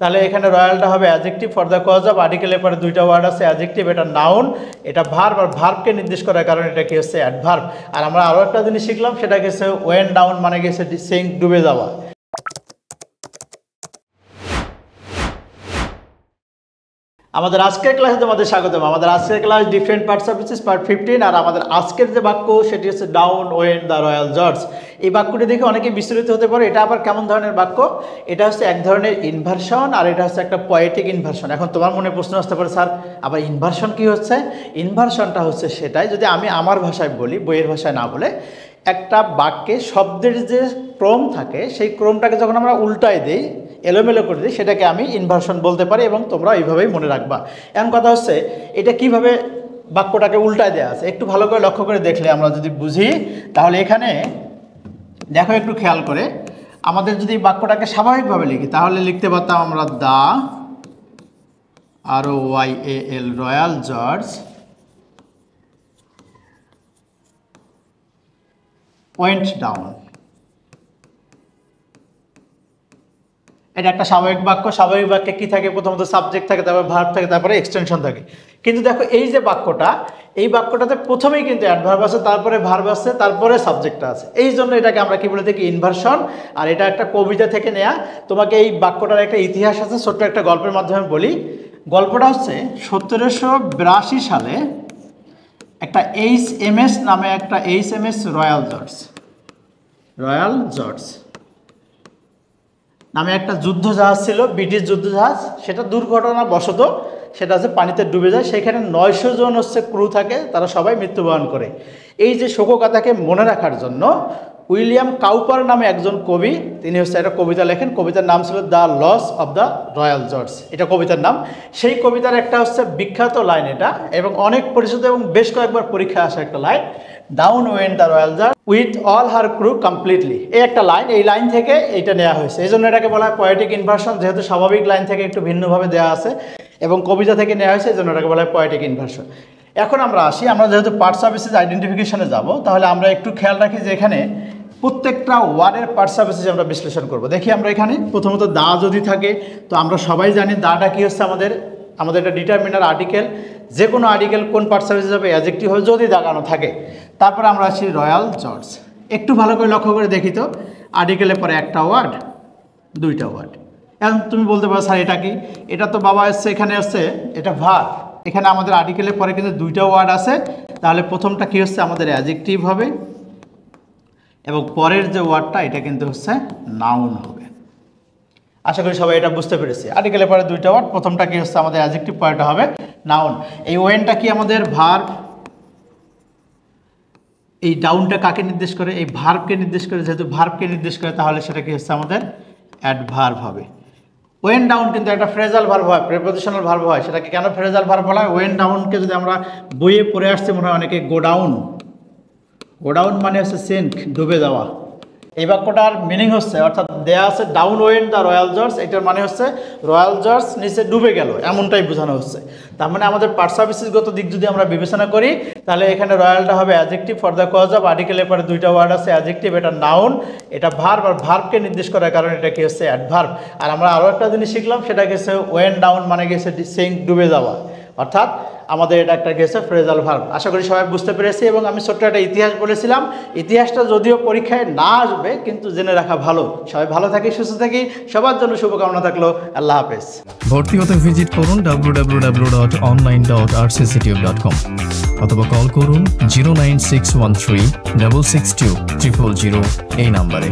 তাহলে এখানে রয়্যালটা হবে adjective for the cause of, আর্টিকেলের পরে দুইটা ওয়ার্ড আছে, অ্যাডজেক্টিভ এটা নাউন, এটা ভার্ব, আর ভার্বকে নির্দেশ করার কারণে এটা কি হচ্ছে অ্যাডভার্ব। আর আমরা আরও একটা জিনিস শিখলাম, সেটা কি হচ্ছে ওয়েন ডাউন, মানে গেছে সিঙ্ক, ডুবে যাওয়া। আমাদের আজকের ক্লাসে তোমাদের স্বাগতম। আমাদের আজকের class different parts of speech part 15। আর আমাদের আজকের যে বাক্য সেটি হচ্ছে down went the royal George. এই বাক্যটি দেখে অনেকেই বিস্তারিত হতে পারে, এটা আবার কেমন ধরনের বাক্য? এটা হচ্ছে এক ধরনের ইনভার্সন, আর এটা হচ্ছে একটা পয়েটিক ইনভার্সন। এখন তোমার মনে প্রশ্ন আসতে পারে, স্যার আবার ইনভার্সন কি হচ্ছে? ইনভার্সনটা হচ্ছে সেটাই, যদি আমি আমার ভাষায় বলি, বইয়ের ভাষায় না বলে, একটা বাক্যে শব্দের যে ক্রম থাকে সেই ক্রমটাকে যখন আমরা উল্টায় দিই, এলোমেলো করে দিই, সেটাকে আমি ইনভার্সন বলতে পারি, এবং তোমরা এইভাবেই মনে রাখবা। এমন কথা হচ্ছে এটা কিভাবে বাক্যটাকে উল্টায় দেওয়া আছে, একটু ভালো করে লক্ষ্য করে দেখলে আমরা যদি বুঝি, তাহলে এখানে দেখো একটু খেয়াল করে, আমাদের যদি বাক্যটাকে স্বাভাবিকভাবে লিখি তাহলে লিখতে পারতাম আমরা the ROYAL royal George went down. এটা একটা স্বাভাবিক বাক্য। স্বাভাবিক বাক্যে কি থাকে? প্রথমত সাবজেক্ট থাকে, তারপরে ভার্ব থাকে, তারপরে এক্সটেনশন থাকে। কিন্তু দেখো এই যে বাক্যটা, এই বাক্যটাতে প্রথমেই কিন্তু অ্যাডভার্ব আছে, তারপরে ভার্ব আছে, তারপরে সাবজেক্টটা আছে। এই জন্য এটাকে আমরা কি বলে থাকি? ইনভার্সন। আর এটা একটা কবিতা থেকে নেয়া। তোমাকে এই বাক্যটার একটা ইতিহাস আছে, ছোট্ট একটা গল্পের মাধ্যমে বলি। গল্পটা হচ্ছে 1782 সালে একটা HMS নামে একটা HMS রয়্যাল জর্জ নামে একটা যুদ্ধজাহাজ ছিল, ব্রিটিশ যুদ্ধজাহাজ। সেটা দুর্ঘটনাবশত সেটা হচ্ছে পানিতে ডুবে যায়। সেখানে 900 জন হচ্ছে ক্রু থাকে, তারা সবাই মৃত্যুবরণ করে। এই যে শোকগাথাকে মনে রাখার জন্য উইলিয়াম কাউপার নামে একজন কবি, তিনি হচ্ছে একটা কবিতা লেখেন। কবিতার নাম ছিল the loss of the royal George, এটা কবিতার নাম। সেই কবিতার একটা হচ্ছে বিখ্যাত লাইন এটা, এবং অনেক পরিচিত এবং বেশ কয়েকবার পরীক্ষায় আসা একটা line, down went the royal George with all her crew completely. এই একটা লাইন, এই লাইন থেকে এইটা নেওয়া হয়েছে। এই জন্য এটাকে বলা হয় পয়েটিক ইনভার্সন, যেহেতু স্বাভাবিক লাইন থেকে একটু ভিন্নভাবে দেওয়া আছে এবং কবিতা থেকে নেওয়া হয়েছে, এই জন্য এটাকে বলা হয় পয়েটিক ইনভার্সন। এখন আমরা আসি, আমরা যেহেতু পার্টস অফ স্পিচ আইডেন্টিফিকেশনে যাব, তাহলে আমরা একটু খেয়াল রাখি যে এখানে প্রত্যেকটা ওয়ার্ডের পার্টস অফ স্পিচ আমরা বিশ্লেষণ করব। দেখি আমরা এখানে প্রথমত দা যদি থাকে, তো আমরা সবাই জানি দাটা কি হচ্ছে আমাদের একটা ডিটারমিনার আর্টিকেল। যে কোনো আর্টিকেল কোন পার্টস অফ স্পিচ হবে? অ্যাডজেক্টিভ হবে যদি দাগানো থাকে। তারপরে আমরা আসি রয়্যাল জর্জ। একটু ভালো করে লক্ষ্য করে দেখি তো, আর্টিকেলের পরে একটা ওয়ার্ড, দুইটা ওয়ার্ড। এখন তুমি বলতে পারো, স্যার এটা কি? এটা তো বাবা এসছে, এখানে আসছে এটা ভার্ব। এখানে আমাদের আর্টিকেলের পরে কিন্তু দুইটা ওয়ার্ড আছে, তাহলে প্রথমটা কি হচ্ছে? আমাদের অ্যাডজেক্টিভ হবে, এবং পরের যে ওয়ার্ডটা এটা কিন্তু হচ্ছে নাউন হবে। আশা করি সবাই এটা বুঝতে পেরেছি। আর্টিকেলের পরে দুইটা ওয়ার্ড, প্রথমটা কি হচ্ছে আমাদের অ্যাডজেক্টিভ, পরেরটা হবে নাউন। এই ওয়েনটা কি আমাদের ভার্ব। এই ডাউনটা কাকে নির্দেশ করে? এই ভার্বকে নির্দেশ করে। যেহেতু ভার্বকে নির্দেশ করে, তাহলে সেটা কি হচ্ছে আমাদের অ্যাডভার্ব হবে। ওয়েন ডাউন কিন্তু একটা ফ্রেজাল ভার্ব হয়, প্রিপোজিশনাল ভার্ব হয়। সেটাকে কেন ফ্রেজাল ভার্ব বলা হয়? ওয়েন ডাউনকে যদি আমরা বইয়ে পড়ে আসতে মনে হয় অনেকে গোডাউন মানে হচ্ছে সিঙ্ক, ডুবে যাওয়া। এই বাক্যটার মিনিং হচ্ছে, অর্থাৎ দেয়া আছে down went the royal George, এটার মানে হচ্ছে রয়্যাল জর্জ নিচে ডুবে গেল, এমনটাই বোঝানো হচ্ছে। তার মানে আমাদের পার্টস অফ স্পিচগত দিক যদি আমরা বিবেচনা করি, তাহলে এখানে রয়্যালটা হবে adjective for the cause of, আর্টিকেলের পরে দুইটা ওয়ার্ড আছে, অ্যাডজেক্টিভ এটা নাউন, এটা ভার্ব, আর ভার্বকে নির্দেশ করার কারণে এটা কি হচ্ছে অ্যাডভার্ব। আর আমরা আরও একটা জিনিস শিখলাম, সেটা গেছে ওয়েন ডাউন, মানে গেছে সিঙ্ক, ডুবে যাওয়া, অর্থাৎ আমাদের এটা একটা গেছে ফ্রেজাল ভার্ব। আশা করি সবাই বুঝতে পেরেছি। এবং আমি ছোট্ট একটা ইতিহাস বলেছিলাম, ইতিহাসটা যদিও পরীক্ষায় না আসবে, কিন্তু জেনে রাখা ভালো। সবাই ভালো থাকি, সুস্থ থাকি, সবার জন্য শুভকামনা থাকলো। আল্লাহ হাফেজ। ভর্তি হতে ভিজিট করুন www.online.rcctube.com অথবা কল করুন 09613 662 000 এই নাম্বারে।